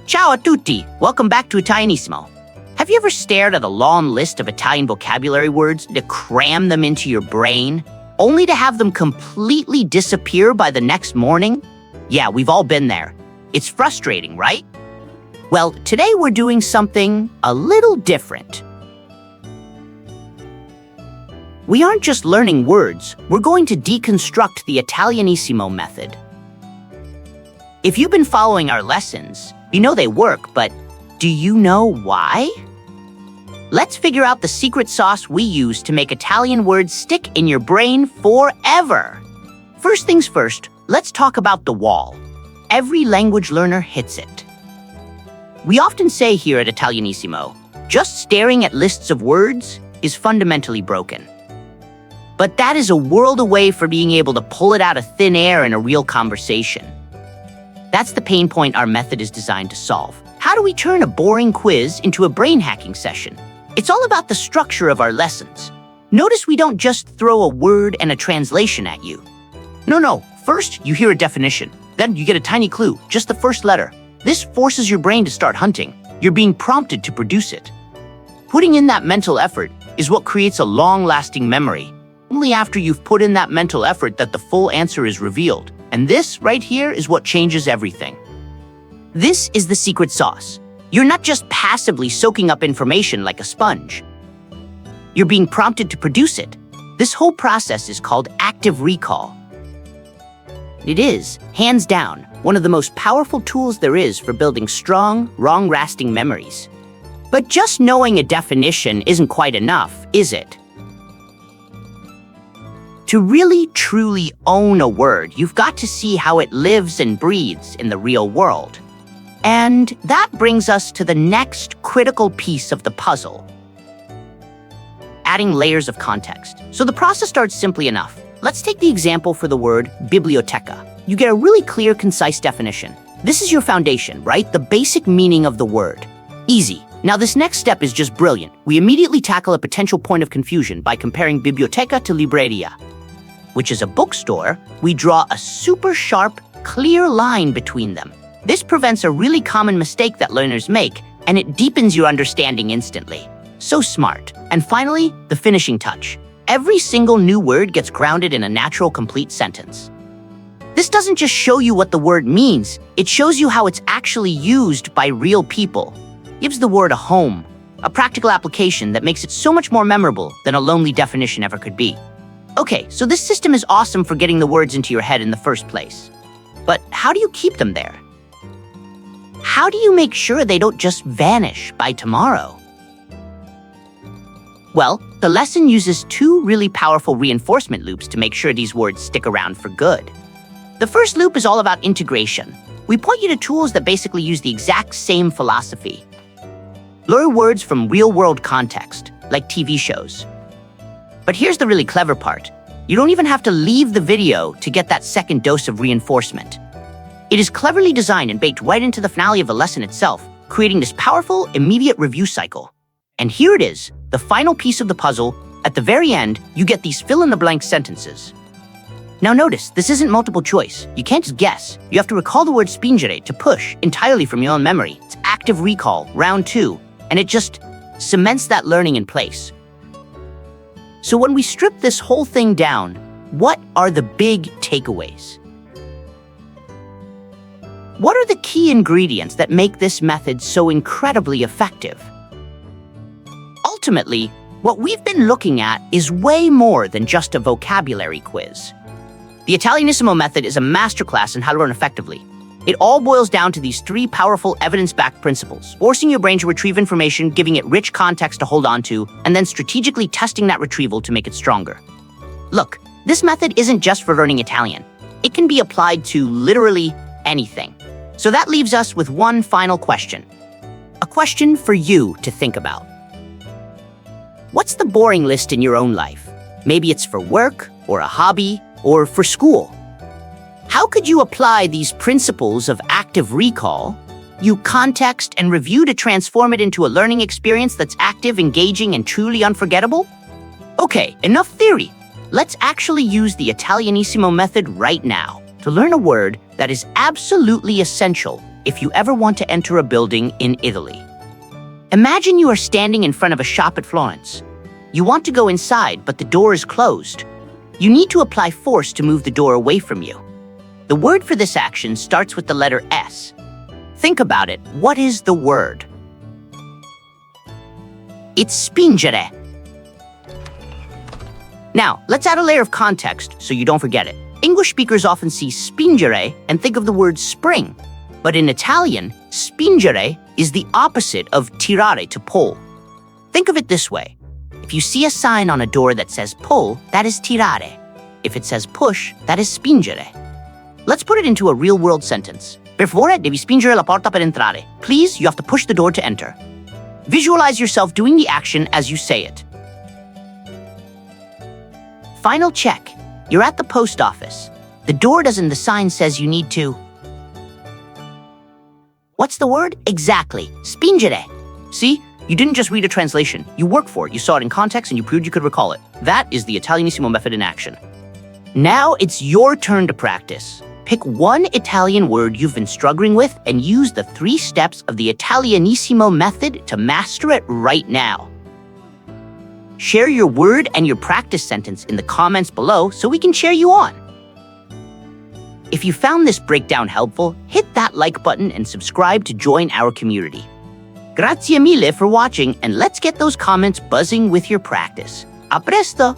Ciao a tutti! Welcome back to Italianissimo. Have you ever stared at a long list of Italian vocabulary words to cram them into your brain, only to have them completely disappear by the next morning? Yeah, we've all been there. It's frustrating, right? Well, today we're doing something a little different. We aren't just learning words, we're going to deconstruct the Italianissimo method. If you've been following our lessons, you know they work, but do you know why? Let's figure out the secret sauce we use to make Italian words stick in your brain forever. First things first, let's talk about the wall. Every language learner hits it. We often say here at Italianissimo, just staring at lists of words is fundamentally broken. But that is a world away from being able to pull it out of thin air in a real conversation. That's the pain point our method is designed to solve. How do we turn a boring quiz into a brain hacking session? It's all about the structure of our lessons. Notice we don't just throw a word and a translation at you. No. First, you hear a definition. Then you get a tiny clue, just the first letter. This forces your brain to start hunting. You're being prompted to produce it. Putting in that mental effort is what creates a long-lasting memory. Only after you've put in that mental effort that the full answer is revealed. And this right here is what changes everything. This is the secret sauce. You're not just passively soaking up information like a sponge. You're being prompted to produce it. This whole process is called active recall. It is, hands down, one of the most powerful tools there is for building strong, long-lasting memories. But just knowing a definition isn't quite enough, is it? To really, truly own a word, you've got to see how it lives and breathes in the real world. And that brings us to the next critical piece of the puzzle: adding layers of context. So the process starts simply enough. Let's take the example for the word biblioteca. You get a really clear, concise definition. This is your foundation, right? The basic meaning of the word. Easy. Now this next step is just brilliant. We immediately tackle a potential point of confusion by comparing biblioteca to libreria, which is a bookstore. We draw a super sharp, clear line between them. This prevents a really common mistake that learners make, and it deepens your understanding instantly. So smart. And finally, the finishing touch. Every single new word gets grounded in a natural, complete sentence. This doesn't just show you what the word means, it shows you how it's actually used by real people. Gives the word a home, a practical application that makes it so much more memorable than a lonely definition ever could be. Okay, so this system is awesome for getting the words into your head in the first place. But how do you keep them there? How do you make sure they don't just vanish by tomorrow? Well, the lesson uses two really powerful reinforcement loops to make sure these words stick around for good. The first loop is all about integration. We point you to tools that basically use the exact same philosophy. Learn words from real-world context, like TV shows. But here's the really clever part. You don't even have to leave the video to get that second dose of reinforcement. It is cleverly designed and baked right into the finale of the lesson itself, creating this powerful, immediate review cycle. And here it is, the final piece of the puzzle. At the very end, you get these fill-in-the-blank sentences. Now notice, this isn't multiple choice. You can't just guess. You have to recall the word spingere to push entirely from your own memory. It's active recall, round 2, and it just cements that learning in place. So when we strip this whole thing down, what are the big takeaways? What are the key ingredients that make this method so incredibly effective? Ultimately, what we've been looking at is way more than just a vocabulary quiz. The Italianissimo method is a masterclass in how to learn effectively. It all boils down to these 3 powerful evidence-backed principles: forcing your brain to retrieve information, giving it rich context to hold on to, and then strategically testing that retrieval to make it stronger. Look, this method isn't just for learning Italian. It can be applied to literally anything. So that leaves us with one final question. A question for you to think about. What's the boring list in your own life? Maybe it's for work, or a hobby, or for school. How could you apply these principles of active recall, use context and review to transform it into a learning experience that's active, engaging, and truly unforgettable? Okay, enough theory. Let's actually use the Italianissimo method right now to learn a word that is absolutely essential if you ever want to enter a building in Italy. Imagine you are standing in front of a shop at Florence. You want to go inside, but the door is closed. You need to apply force to move the door away from you. The word for this action starts with the letter S. Think about it. What is the word? It's spingere. Now, let's add a layer of context so you don't forget it. English speakers often see spingere and think of the word spring. But in Italian, spingere is the opposite of tirare, to pull. Think of it this way. If you see a sign on a door that says pull, that is tirare. If it says push, that is spingere. Let's put it into a real-world sentence. Per favore, devi spingere la porta per entrare. Please, you have to push the door to enter. Visualize yourself doing the action as you say it. Final check. You're at the post office. The door doesn't, the sign says you need to... What's the word? Exactly. Spingere. See? You didn't just read a translation. You worked for it. You saw it in context and you proved you could recall it. That is the Italianissimo method in action. Now it's your turn to practice. Pick one Italian word you've been struggling with and use the 3 steps of the Italianissimo method to master it right now. Share your word and your practice sentence in the comments below so we can cheer you on. If you found this breakdown helpful, hit that like button and subscribe to join our community. Grazie mille for watching, and let's get those comments buzzing with your practice. A presto!